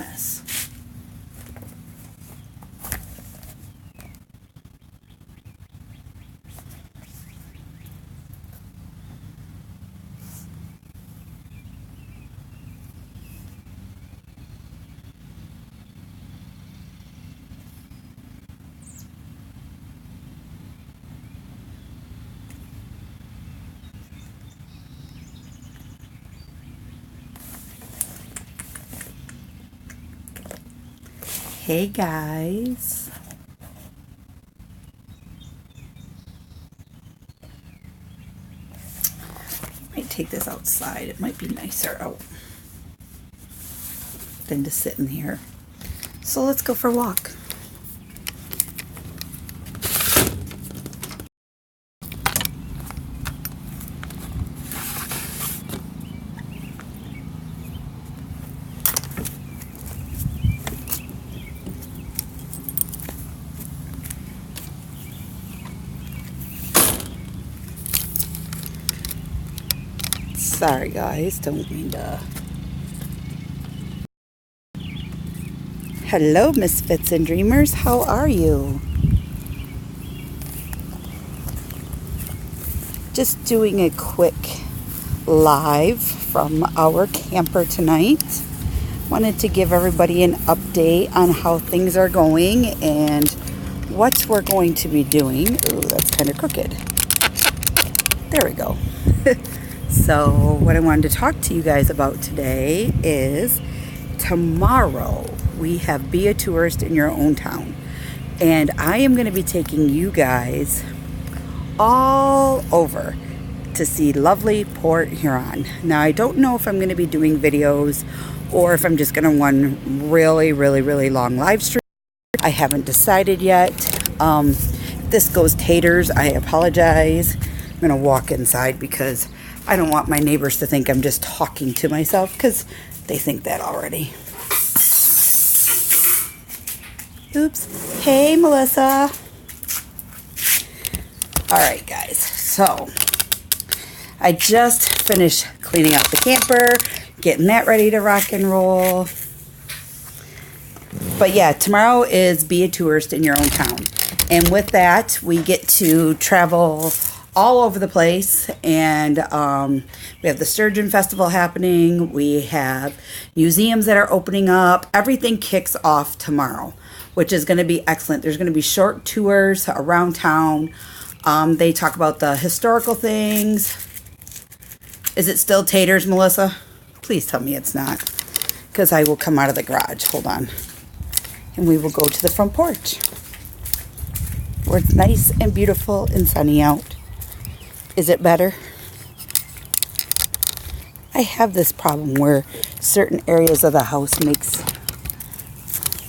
mess. Hey guys, might take this outside. It might be nicer out than to sit in here. So let's go for a walk. Sorry guys, don't mean to. Hello misfits and dreamers, how are you? Just doing a quick live from our camper tonight. Wanted to give everybody an update on how things are going and what we're going to be doing. Ooh, that's kind of crooked. There we go. So what I wanted to talk to you guys about today is tomorrow we have Be a Tourist in Your Own Town. And I am going to be taking you guys all over to see lovely Port Huron. Now I don't know if I'm going to be doing videos or if I'm just going to run really long live stream. I haven't decided yet. If this goes taters, I apologize. I'm going to walk inside because I don't want my neighbors to think I'm just talking to myself, because they think that already. Oops. Hey, Melissa. All right, guys. So I just finished cleaning out the camper, getting that ready to rock and roll. But yeah, tomorrow is Be a Tourist in Your Own Town. And with that, we get to travel all over the place, and we have the Sturgeon Festival happening. We have museums that are opening up. Everything kicks off tomorrow, which is going to be excellent. There's going to be short tours around town. They talk about the historical things. Is it still taters, Melissa? Please tell me it's not, because I will come out of the garage. Hold on. And we will go to the front porch where it's nice and beautiful and sunny out. Is it better? I have this problem where certain areas of the house makes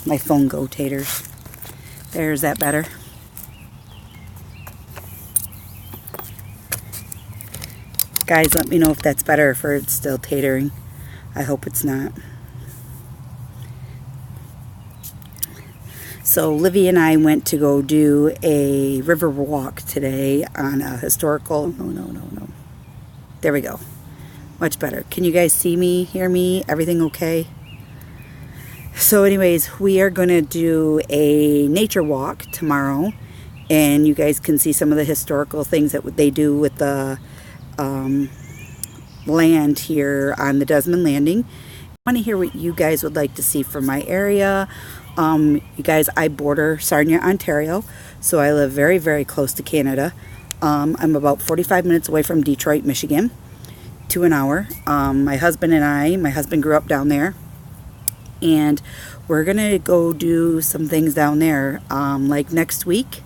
my phone go taters. There's that better. Guys, let me know if that's better, if it's still tatering. I hope it's not. So Livy and I went to go do a river walk today on a historical... No. There we go. Much better. Can you guys see me, hear me? Everything okay? So anyways, we are going to do a nature walk tomorrow. And you guys can see some of the historical things that they do with the land here on the Desmond Landing. I want to hear what you guys would like to see from my area. You guys, I border Sarnia, Ontario, so I live very close to Canada. I'm about 45 minutes away from Detroit, Michigan, to an hour. My husband grew up down there, and we're gonna go do some things down there. Like next week,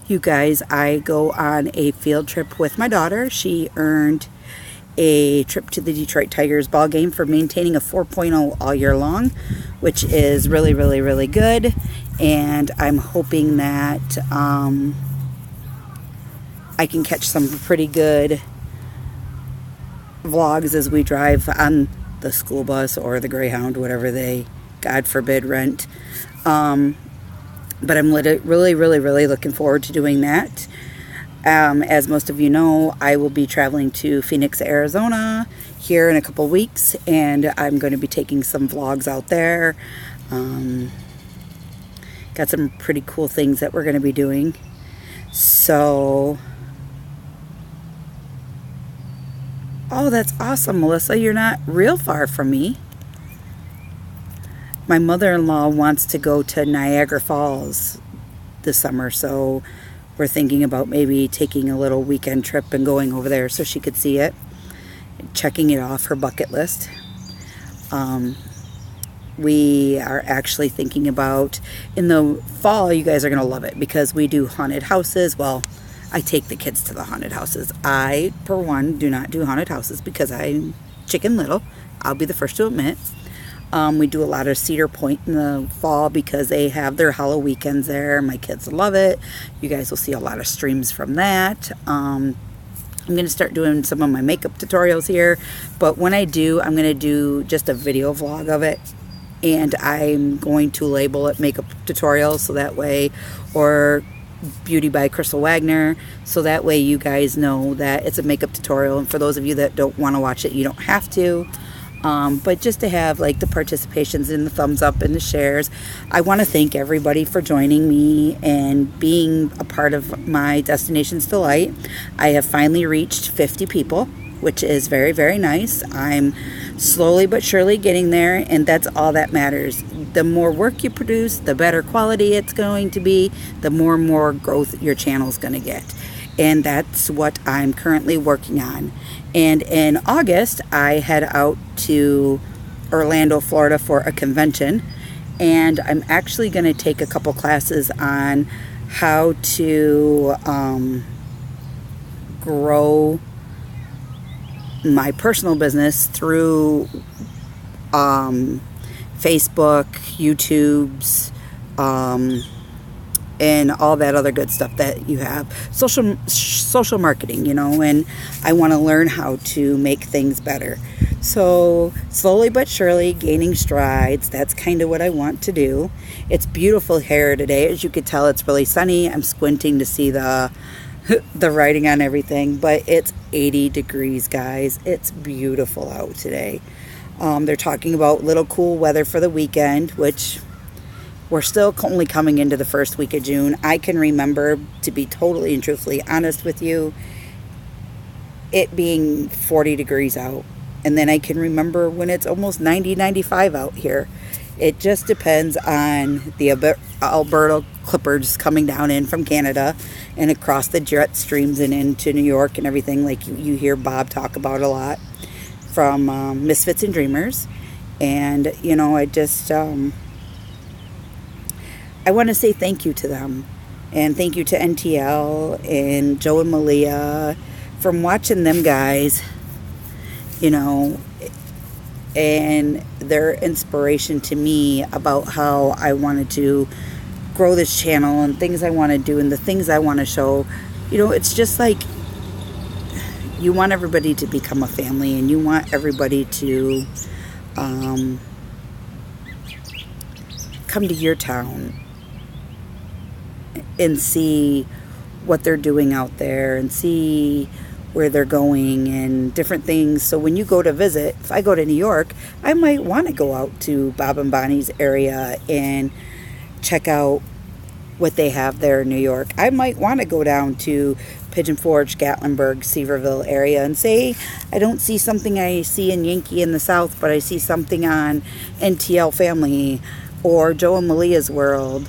you guys, I go on a field trip with my daughter. She earned a trip to the Detroit Tigers ball game for maintaining a 4.0 all year long, which is really good. And I'm hoping that I can catch some pretty good vlogs as we drive on the school bus or the Greyhound, whatever they, God forbid, rent. But I'm really looking forward to doing that. As most of you know, I will be traveling to Phoenix, Arizona here in a couple weeks, and I'm going to be taking some vlogs out there. Got some pretty cool things that we're going to be doing. So, oh, that's awesome, Melissa. You're not real far from me. My mother-in-law wants to go to Niagara Falls this summer, so we're thinking about maybe taking a little weekend trip and going over there so she could see it, checking it off her bucket list. We are actually thinking about, in the fall, you guys are going to love it because we do haunted houses. Well, I take the kids to the haunted houses. I, for one, do not do haunted houses because I'm chicken little. I'll be the first to admit. We do a lot of Cedar Point in the fall because they have their Hollow weekends there. My kids love it. You guys will see a lot of streams from that. I'm going to start doing some of my makeup tutorials here. But when I do, I'm going to do just a video vlog of it. And I'm going to label it makeup tutorials so that way, or Beauty by Crystal Wagner, so that way you guys know that it's a makeup tutorial. And for those of you that don't want to watch it, you don't have to. But just to have like the participations and the thumbs up and the shares. I want to thank everybody for joining me and being a part of my Destinations Delight. I have finally reached 50 people, which is very, very nice. I'm slowly but surely getting there, and that's all that matters. The more work you produce, the better quality it's going to be, the more and more growth your channel is going to get. And that's what I'm currently working on. And in August, I head out to Orlando, Florida for a convention, and I'm actually going to take a couple classes on how to grow my personal business through Facebook, YouTube's, and all that other good stuff that you have. Social marketing, and I want to learn how to make things better. So slowly but surely gaining strides. That's kind of what I want to do. It's beautiful here today. As you could tell, it's really sunny. I'm squinting to see the writing on everything, but it's 80 degrees, guys. It's beautiful out today. They're talking about little cool weather for the weekend, which we're still only coming into the first week of June. I can remember, to be totally and truthfully honest with you, it being 40 degrees out. And then I can remember when it's almost 90, 95 out here. It just depends on the Alberta Clippers coming down in from Canada and across the jet streams and into New York and everything, like you hear Bob talk about a lot from Misfits and Dreamers. And, I just, I want to say thank you to them. And thank you to NTL and Joe and Malia from watching them guys, and their inspiration to me about how I wanted to grow this channel and things I want to do and the things I want to show. It's just like you want everybody to become a family, and you want everybody to come to your town and see what they're doing out there and see where they're going and different things. So when you go to visit, if I go to New York, I might want to go out to Bob and Bonnie's area and check out what they have there in New York. I might want to go down to Pigeon Forge, Gatlinburg, Seaverville area and say, I don't see something I see in Yankee in the South, but I see something on NTL Family or Joe and Malia's World.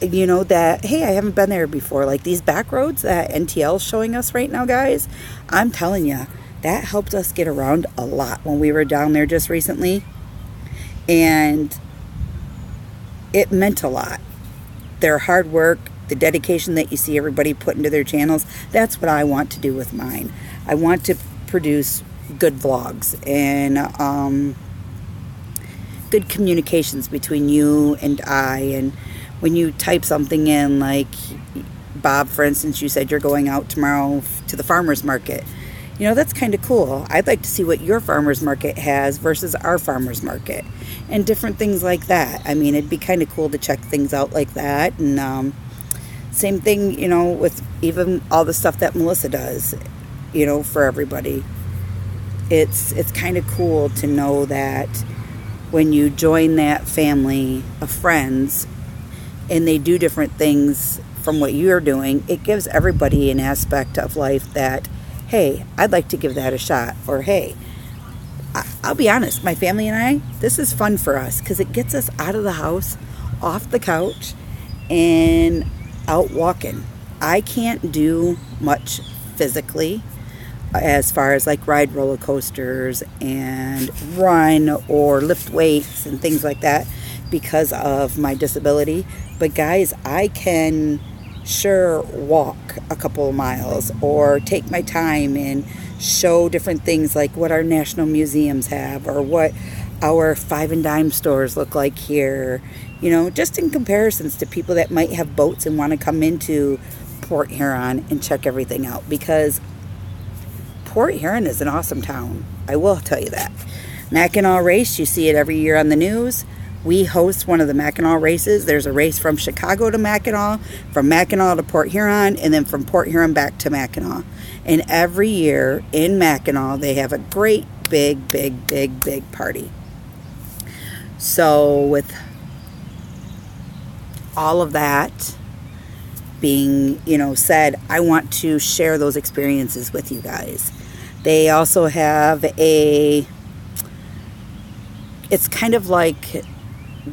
That, hey, I haven't been there before. Like these back roads that NTL is showing us right now, guys, I'm telling you, that helped us get around a lot when we were down there just recently. And it meant a lot. Their hard work, the dedication that you see everybody put into their channels, that's what I want to do with mine. I want to produce good vlogs and good communications between you and I. And when you type something in, like Bob, for instance, you said you're going out tomorrow to the farmer's market. That's kind of cool. I'd like to see what your farmer's market has versus our farmer's market and different things like that. I mean, it'd be kind of cool to check things out like that. And same thing, with even all the stuff that Melissa does, for everybody. It's kind of cool to know that when you join that family of friends and they do different things from what you're doing, it gives everybody an aspect of life that, hey, I'd like to give that a shot. Or, hey, I'll be honest, my family and I, this is fun for us because it gets us out of the house, off the couch, and out walking. I can't do much physically as far as like ride roller coasters and run or lift weights and things like that because of my disability. But guys, I can sure walk a couple of miles or take my time and show different things like what our national museums have or what our five and dime stores look like here, you know, just in comparisons to people that might have boats and want to come into Port Huron and check everything out, because Port Huron is an awesome town. I will tell you that. Mackinac race, you see it every year on the news. We host one of the Mackinac races. There's a race from Chicago to Mackinac, from Mackinac to Port Huron, and then from Port Huron back to Mackinac. And every year in Mackinac, they have a great big party. So with all of that being, said, I want to share those experiences with you guys. They also have it's kind of like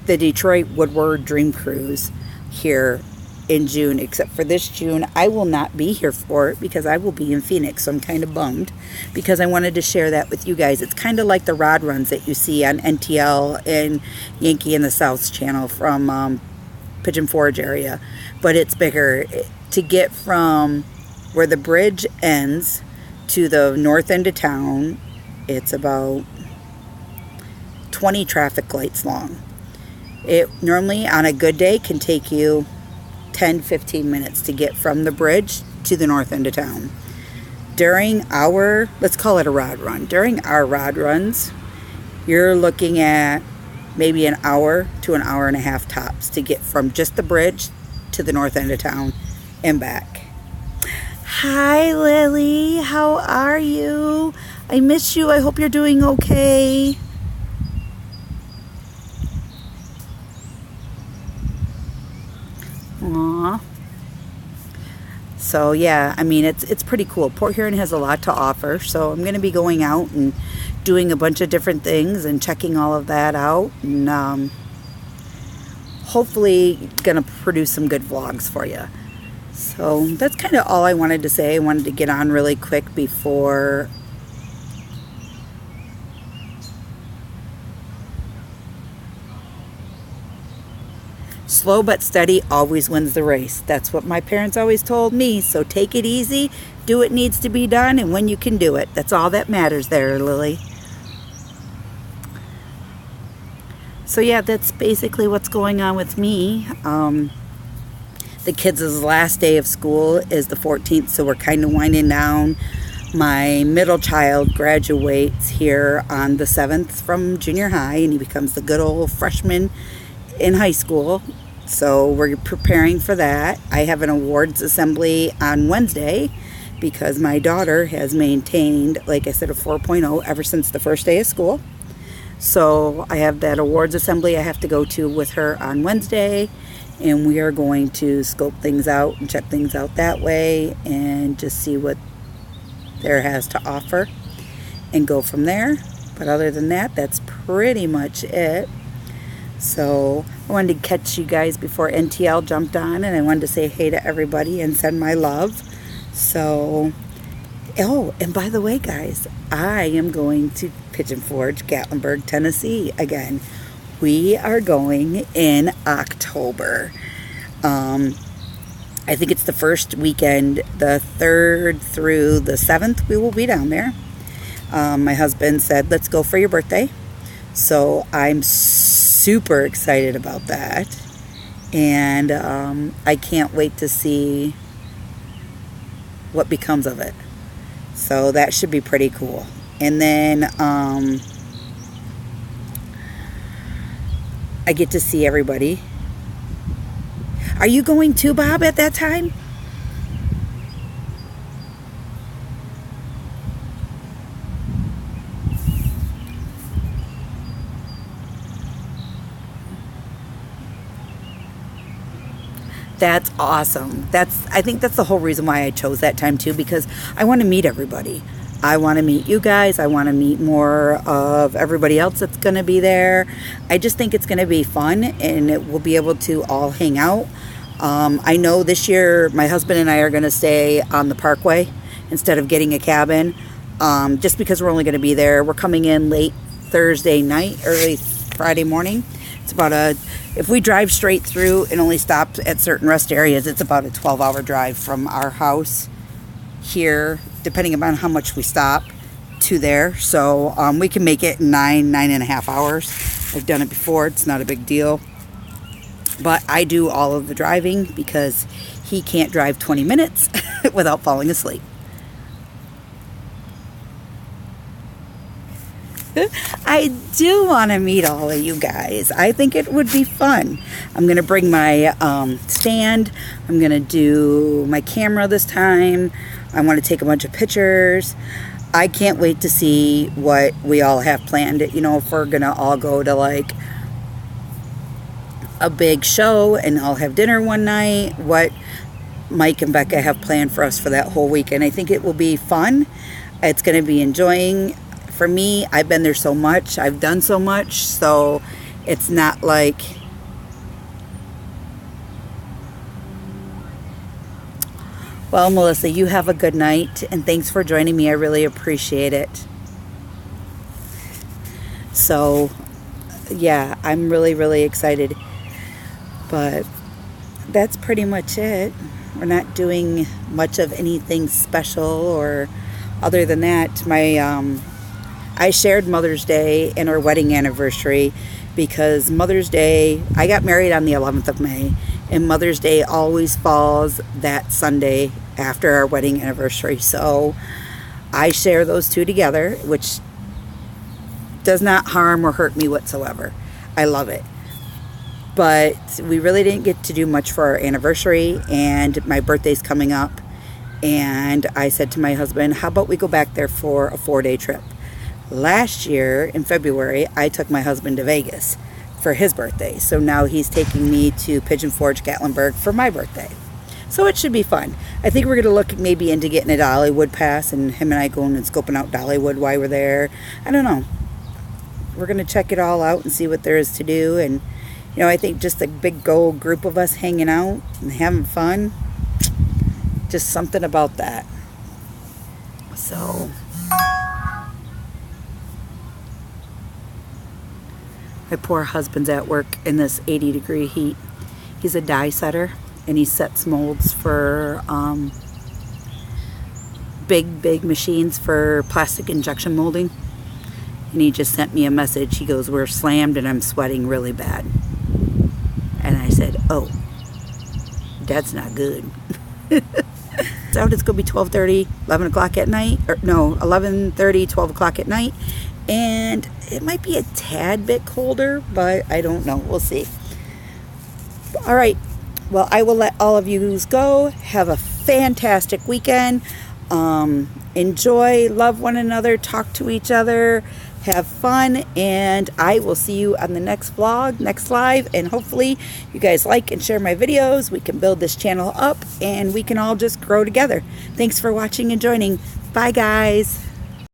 the Detroit Woodward Dream Cruise here in June, except for this June I will not be here for it because I will be in Phoenix. So I'm kind of bummed because I wanted to share that with you guys. It's kind of like the rod runs that you see on NTL and Yankee in the South channel from Pigeon Forge area, but it's bigger. To get from where the bridge ends to the north end of town, it's about 20 traffic lights long. It normally on a good day can take you 10-15 minutes to get from the bridge to the north end of town. During our, let's call it a rod run, during our rod runs, you're looking at maybe an hour to an hour and a half tops to get from just the bridge to the north end of town and back. Hi Lily, how are you? I miss you. I hope you're doing okay. Aww. So yeah, I mean it's pretty cool. Port Huron has a lot to offer, so I'm going to be going out and doing a bunch of different things and checking all of that out, and hopefully going to produce some good vlogs for you. So that's kind of all I wanted to say. I wanted to get on really quick before slow but steady always wins the race. That's what my parents always told me. So take it easy, do what needs to be done, and when you can do it. That's all that matters there, Lily. So yeah, that's basically what's going on with me. The kids' last day of school is the 14th, so we're kind of winding down. My middle child graduates here on the 7th from junior high, and he becomes the good old freshman in high school. So we're preparing for that. I have an awards assembly on Wednesday because my daughter has maintained, like I said, a 4.0 ever since the first day of school. So I have that awards assembly I have to go to with her on Wednesday, and we are going to scope things out and check things out that way and just see what there has to offer and go from there. But other than that, that's pretty much it. So I wanted to catch you guys before NTL jumped on, and I wanted to say hey to everybody and send my love. So, oh, and by the way, guys, I am going to Pigeon Forge, Gatlinburg, Tennessee again. We are going in October. I think it's the first weekend, the 3rd through the 7th, we will be down there. My husband said, let's go for your birthday. So I'm super excited about that. And I can't wait to see what becomes of it. So that should be pretty cool. And then I get to see everybody. Are you going too, Bob, at that time? That's awesome. I think that's the whole reason why I chose that time too, because I want to meet everybody. I want to meet you guys. I want to meet more of everybody else that's going to be there. I just think it's going to be fun, and we'll be able to all hang out. I know this year my husband and I are going to stay on the Parkway instead of getting a cabin, just because we're only going to be there. We're coming in late Thursday night, early Friday morning. It's about if we drive straight through and only stop at certain rest areas, it's about a 12-hour drive from our house here, depending upon how much we stop, to there. So we can make it in 9.5 hours. I've done it before. It's not a big deal. But I do all of the driving because he can't drive 20 minutes without falling asleep. I do want to meet all of you guys. I think it would be fun. I'm going to bring my stand. I'm going to do my camera this time. I want to take a bunch of pictures. I can't wait to see what we all have planned. You know, if we're going to all go to like a big show and I'll have dinner one night, what Mike and Becca have planned for us for that whole weekend. I think it will be fun. It's going to be enjoying. For me, I've been there so much. I've done so much. So it's not like... Well, Melissa, you have a good night, and thanks for joining me. I really appreciate it. So, yeah, I'm really, really excited. But that's pretty much it. We're not doing much of anything special, or other than that, I shared Mother's Day and our wedding anniversary, because Mother's Day, I got married on the 11th of May, and Mother's Day always falls that Sunday after our wedding anniversary. So I share those two together, which does not harm or hurt me whatsoever. I love it. But we really didn't get to do much for our anniversary, and my birthday's coming up. And I said to my husband, how about we go back there for a 4-day trip? Last year in February, I took my husband to Vegas for his birthday. So now he's taking me to Pigeon Forge, Gatlinburg for my birthday. So it should be fun. I think we're going to look maybe into getting a Dollywood pass, and him and I going and scoping out Dollywood while we're there. I don't know. We're going to check it all out and see what there is to do. And, you know, I think just a big old group of us hanging out and having fun, just something about that. So... my poor husband's at work in this 80-degree heat. He's a die setter, and he sets molds for big machines for plastic injection molding. And he just sent me a message. He goes, we're slammed and I'm sweating really bad. And I said, oh, that's not good. So it's going to be 12:30, 11 o'clock at night. Or no, 11:30, 12 o'clock at night. And it might be a tad bit colder, but I don't know. We'll see. All right. Well, I will let all of you go. Have a fantastic weekend. Enjoy, love one another, talk to each other, have fun, and I will see you on the next vlog, next live, and hopefully you guys like and share my videos. We can build this channel up, and we can all just grow together. Thanks for watching and joining. Bye, guys.